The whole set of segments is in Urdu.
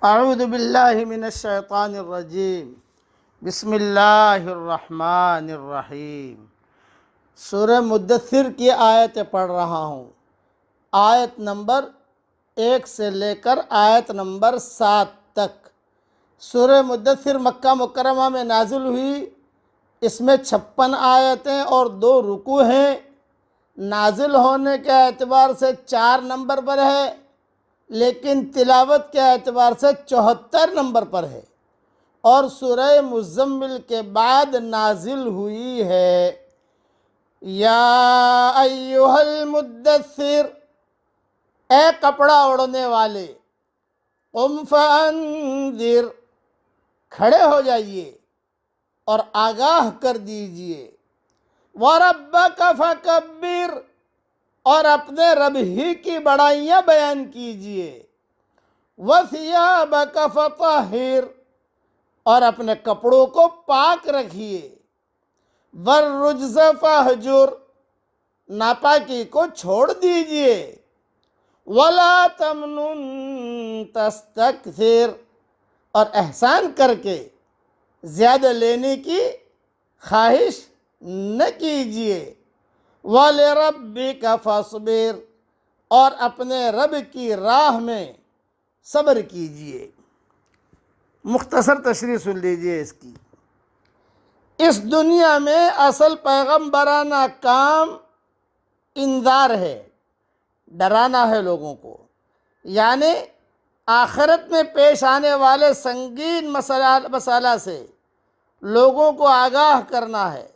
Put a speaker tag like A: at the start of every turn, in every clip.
A: اعوذ باللہ من الشیطان الرجیم، بسم اللہ الرحمن الرحیم۔ سورہ مدثر کی آیت پڑھ رہا ہوں، آیت نمبر 1 سے لے کر آیت نمبر 7 تک۔ سورہ مدثر مکہ مکرمہ میں نازل ہوئی، اس میں 56 آیتیں اور 2 رکوع ہیں۔ نازل ہونے کے اعتبار سے 4 نمبر پر ہے، لیکن تلاوت کے اعتبار سے 74 نمبر پر ہے، اور سورہ مزمل کے بعد نازل ہوئی ہے۔ یا ایہا المدثر، اے کپڑا اوڑھنے والے، قم فانذر، کھڑے ہو جائیے اور آگاہ کر دیجئے۔ وربک فکبر، اور اپنے رب ہی کی بڑائیاں بیان کیجئے۔ وثیابک فطہر، اور اپنے کپڑوں کو پاک رکھیے۔ والرجز فہجر، ناپاکی کو چھوڑ دیجئے۔ ولا تمنن تستکثر، اور احسان کر کے زیادہ لینے کی خواہش نہ کیجئے۔ وَلِرَبِّكَ فَاصْبِرْ، اور اپنے رب کی راہ میں صبر کیجئے۔ مختصر تشریح سن لیجئے اس کی۔ اس دنیا میں اصل پیغمبرانہ کام انذار ہے، ڈرانا ہے لوگوں کو، یعنی آخرت میں پیش آنے والے سنگین مسئلہ سے لوگوں کو آگاہ کرنا ہے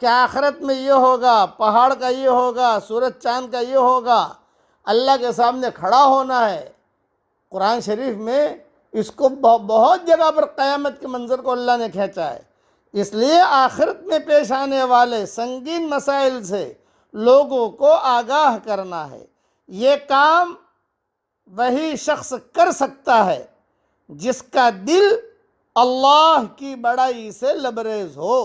A: کہ آخرت میں یہ ہوگا، پہاڑ کا یہ ہوگا، سورج چاند کا یہ ہوگا، اللہ کے سامنے کھڑا ہونا ہے۔ قرآن شریف میں اس کو بہت جگہ پر قیامت کے منظر کو اللہ نے کھینچا ہے۔ اس لیے آخرت میں پیش آنے والے سنگین مسائل سے لوگوں کو آگاہ کرنا ہے۔ یہ کام وہی شخص کر سکتا ہے جس کا دل اللہ کی بڑائی سے لبریز ہو،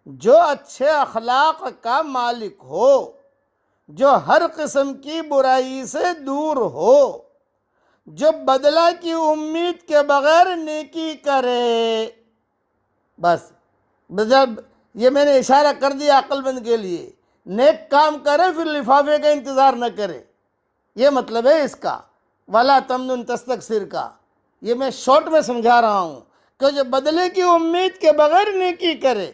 A: جو اچھے اخلاق کا مالک ہو، جو ہر قسم کی برائی سے دور ہو، جو بدلہ کی امید کے بغیر نیکی کرے۔ بس یہ میں نے اشارہ کر دیا عقل مند کے لیے، نیک کام کرے پھر لفافے کا انتظار نہ کرے، یہ مطلب ہے اس کا، ولا تمنن تستکثر کا۔ یہ میں شارٹ میں سمجھا رہا ہوں کہ جو بدلے کی امید کے بغیر نیکی کرے،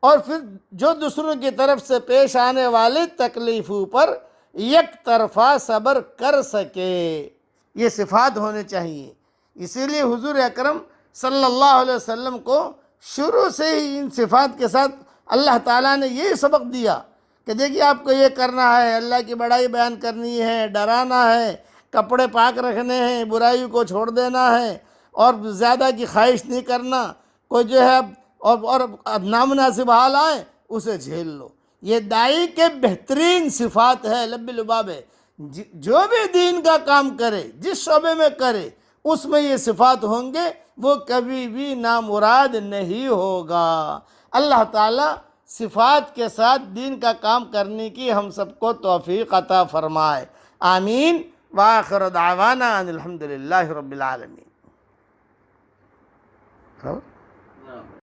A: اور پھر جو دوسروں کی طرف سے پیش آنے والی تکلیفوں پر یک طرفہ صبر کر سکے، یہ صفات ہونے چاہیے۔ اسی لیے حضور اکرم صلی اللہ علیہ وسلم کو شروع سے ہی ان صفات کے ساتھ اللہ تعالیٰ نے یہی سبق دیا کہ دیکھیے آپ کو یہ کرنا ہے، اللہ کی بڑائی بیان کرنی ہے، ڈرانا ہے، کپڑے پاک رکھنے ہیں، برائی کو چھوڑ دینا ہے، اور زیادہ کی خواہش نہیں کرنا۔ کوئی جو ہے اور نامناسب حال آئے اسے جھیل لو۔ یہ داعی کے بہترین صفات ہے، لب لباب ہے۔ جو بھی دین کا کام کرے، جس شعبے میں کرے، اس میں یہ صفات ہوں گے، وہ کبھی بھی نامراد نہیں ہوگا۔ اللہ تعالیٰ صفات کے ساتھ دین کا کام کرنے کی ہم سب کو توفیق عطا فرمائے، آمین۔ وآخر دعوانا ان الحمدللہ رب العالمین۔